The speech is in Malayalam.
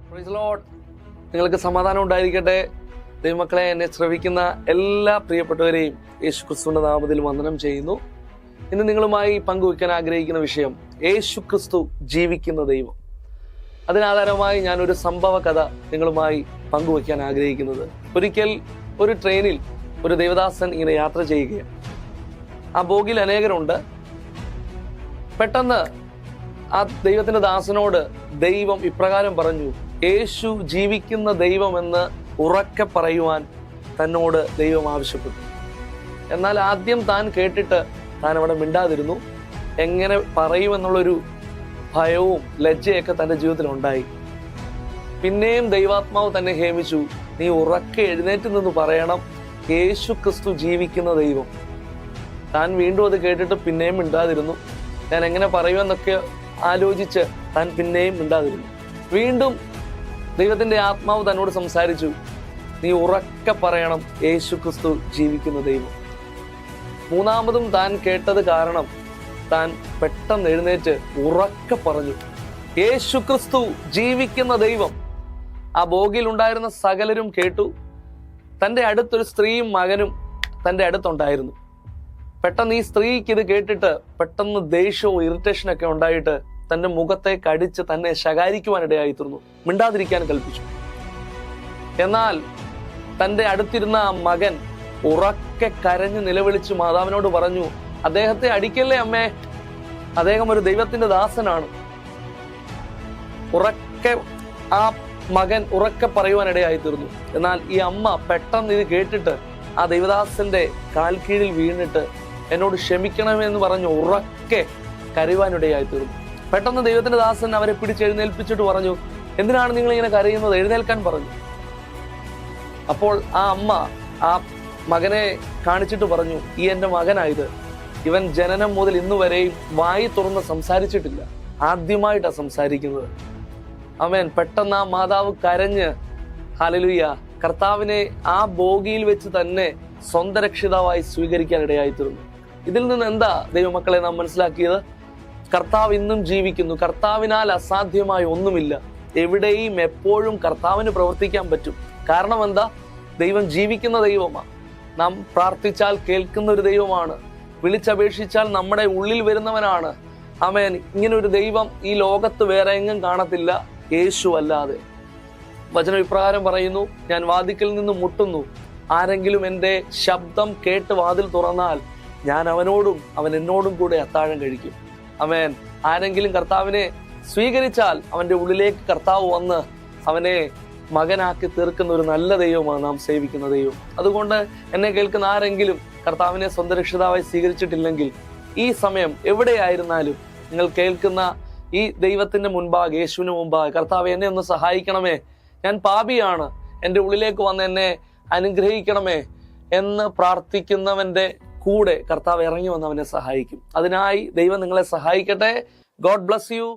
Praise Lord. നിങ്ങൾക്ക് സമാധാനം ഉണ്ടായിരിക്കട്ടെ. ദൈവമക്കളെ, എന്നെ ശ്രവിക്കുന്ന എല്ലാ പ്രിയപ്പെട്ടവരെയും യേശു ക്രിസ്തുവിന്റെ നാമത്തിൽ വന്ദനം ചെയ്യുന്നു. ഇന്ന് നിങ്ങളുമായി പങ്കുവയ്ക്കാൻ ആഗ്രഹിക്കുന്ന വിഷയം യേശു ക്രിസ്തു ജീവിക്കുന്ന ദൈവം. അതിനാധാരമായി ഞാനൊരു സംഭവ കഥ നിങ്ങളുമായി പങ്കുവയ്ക്കാൻ ആഗ്രഹിക്കുന്നത്. ഒരിക്കൽ ഒരു ട്രെയിനിൽ ഒരു ദേവദാസൻ ഇങ്ങനെ യാത്ര ചെയ്യുകയാണ്. ആ ബോഗിയിൽ അനേകരുണ്ട്. പെട്ടെന്ന് ആ ദൈവത്തിന്റെ ദാസനോട് ദൈവം ഇപ്രകാരം പറഞ്ഞു, യേശു ജീവിക്കുന്ന ദൈവമെന്ന് ഉറക്കെ പറയുവാൻ തന്നോട് ദൈവം ആവശ്യപ്പെട്ടു. എന്നാൽ ആദ്യം താൻ കേട്ടിട്ട് താൻ അവിടെ മിണ്ടാതിരുന്നു. എങ്ങനെ പറയുമെന്നുള്ളൊരു ഭയവും ലജ്ജയൊക്കെ തൻ്റെ ജീവിതത്തിൽ ഉണ്ടായി. പിന്നെയും ദൈവാത്മാവ് തന്നെ ഹേമിച്ചു, നീ ഉറക്കെ എഴുന്നേറ്റ് നിന്ന് പറയണം, യേശു ക്രിസ്തു ജീവിക്കുന്ന ദൈവം. താൻ വീണ്ടും അത് കേട്ടിട്ട് പിന്നെയും മിണ്ടാതിരുന്നു. ഞാൻ എങ്ങനെ പറയുമെന്നൊക്കെ ആലോചിച്ച് താൻ പിന്നെയും മിണ്ടാതിരുന്നു. വീണ്ടും ദൈവത്തിന്റെ ആത്മാവ് തന്നോട് സംസാരിച്ചു, നീ ഉറക്കെ പറയണം, യേശു ക്രിസ്തു ജീവിക്കുന്ന ദൈവം. മൂന്നാമതും താൻ കേട്ടത് കാരണം താൻ പെട്ടെന്ന് എഴുന്നേറ്റ് ഉറക്കെ പറഞ്ഞു, യേശു ക്രിസ്തു ജീവിക്കുന്ന ദൈവം. ആ ബോഗിയിൽ ഉണ്ടായിരുന്ന സകലരും കേട്ടു. തൻ്റെ അടുത്തൊരു സ്ത്രീയും മകനും തൻ്റെ അടുത്തുണ്ടായിരുന്നു. പെട്ടെന്ന് ഈ സ്ത്രീക്ക് ഇത് കേട്ടിട്ട് പെട്ടെന്ന് ദേഷ്യവും ഇറിറ്റേഷനൊക്കെ ഉണ്ടായിട്ട് തൻ്റെ മുഖത്തെ കടിച്ച് തന്നെ ശകാരിക്കുവാനിടയായി തീർന്നു. മിണ്ടാതിരിക്കാൻ കൽപ്പിച്ചു. എന്നാൽ തൻ്റെ അടുത്തിരുന്ന ആ മകൻ ഉറക്കെ കരഞ്ഞ് നിലവിളിച്ച് മാതാവിനോട് പറഞ്ഞു, അദ്ദേഹത്തെ അടിക്കല്ലേ അമ്മേ, അദ്ദേഹം ഒരു ദൈവത്തിന്റെ ദാസനാണ്. ഉറക്കെ ആ മകൻ ഉറക്കെ പറയുവാനിടയായി തീർന്നു. എന്നാൽ ഈ അമ്മ പെട്ടെന്ന് ഇത് കേട്ടിട്ട് ആ ദൈവദാസന്റെ കാൽ കീഴിൽ വീണിട്ട് എന്നോട് ക്ഷമിക്കണമെന്ന് പറഞ്ഞു ഉറക്കെ കരയുവാനിടയായി തീർന്നു. പെട്ടെന്ന് ദൈവത്തിന്റെ ദാസൻ അവരെ പിടിച്ചെഴുന്നേൽപ്പിച്ചിട്ട് പറഞ്ഞു, എന്തിനാണ് നിങ്ങൾ ഇങ്ങനെ കരയുന്നത്, എഴുന്നേൽക്കാൻ പറഞ്ഞു. അപ്പോൾ ആ അമ്മ ആ മകനെ കാണിച്ചിട്ട് പറഞ്ഞു, ഈ എൻ്റെ മകനായത്, ഇവൻ ജനനം മുതൽ ഇന്ന് വരെയും വായി തുറന്ന് സംസാരിച്ചിട്ടില്ല, ആദ്യമായിട്ടാണ് സംസാരിക്കുന്നത്. അവൻ പെട്ടെന്ന് ആ മാതാവ് കരഞ്ഞ് ഹല്ലേലൂയ കർത്താവിനെ ആ ബോഗിയിൽ വെച്ച് തന്നെ സ്വന്തം രക്ഷിതാവായി സ്വീകരിക്കാൻ ഇടയായി തീർന്നു. ഇതിൽ നിന്ന് എന്താ ദൈവമക്കളെ നാം മനസ്സിലാക്കിയത്? കർത്താവ് ഇന്നും ജീവിക്കുന്നു. കർത്താവിനാൽ അസാധ്യമായ ഒന്നുമില്ല. എവിടെയും എപ്പോഴും കർത്താവിന് പ്രവർത്തിക്കാൻ പറ്റും. കാരണം എന്താ? ദൈവം ജീവിക്കുന്ന ദൈവമാണ്. നാം പ്രാർത്ഥിച്ചാൽ കേൾക്കുന്ന ഒരു ദൈവമാണ്. വിളിച്ചപേക്ഷിച്ചാൽ നമ്മുടെ ഉള്ളിൽ വരുന്നവനാണ്. ആമേൻ. ഇങ്ങനെ ഒരു ദൈവം ഈ ലോകത്ത് വേറെ എങ്ങും കാണത്തില്ല, യേശു അല്ലാതെ. വചനം ഇപ്രകാരം പറയുന്നു, ഞാൻ വാതിക്കൽ നിന്ന് മുട്ടുന്നു, ആരെങ്കിലും എൻ്റെ ശബ്ദം കേട്ട് വാതിൽ തുറന്നാൽ ഞാൻ അവനോടും അവൻ എന്നോടും കൂടെ അത്താഴം കഴിക്കും. ആമേൻ. ആരെങ്കിലും കർത്താവിനെ സ്വീകരിച്ചാൽ അവൻ്റെ ഉള്ളിലേക്ക് കർത്താവ് വന്ന് അവനെ മകനാക്കി തീർക്കുന്ന ഒരു നല്ല ദൈവമാണ് നാം സേവിക്കുന്ന ദൈവം. അതുകൊണ്ട് എന്നെ കേൾക്കുന്ന ആരെങ്കിലും കർത്താവിനെ സ്വന്തം രക്ഷിതാവായി സ്വീകരിച്ചിട്ടില്ലെങ്കിൽ ഈ സമയം എവിടെയായിരുന്നാലും നിങ്ങൾ കേൾക്കുന്ന ഈ ദൈവത്തിന്റെ മുൻപാകെ, യേശുവിന് മുമ്പാകെ, കർത്താവ് എന്നെ ഒന്ന് സഹായിക്കണമേ, ഞാൻ പാപിയാണ്, എൻ്റെ ഉള്ളിലേക്ക് വന്ന് എന്നെ അനുഗ്രഹിക്കണമേ എന്ന് പ്രാർത്ഥിക്കുന്നവന്റെ കൂടെ കർത്താവ് ഇറങ്ങി വന്ന് അവനെ സഹായിക്കും. അതിനായി ദൈവം നിങ്ങളെ സഹായിക്കട്ടെ. God bless you.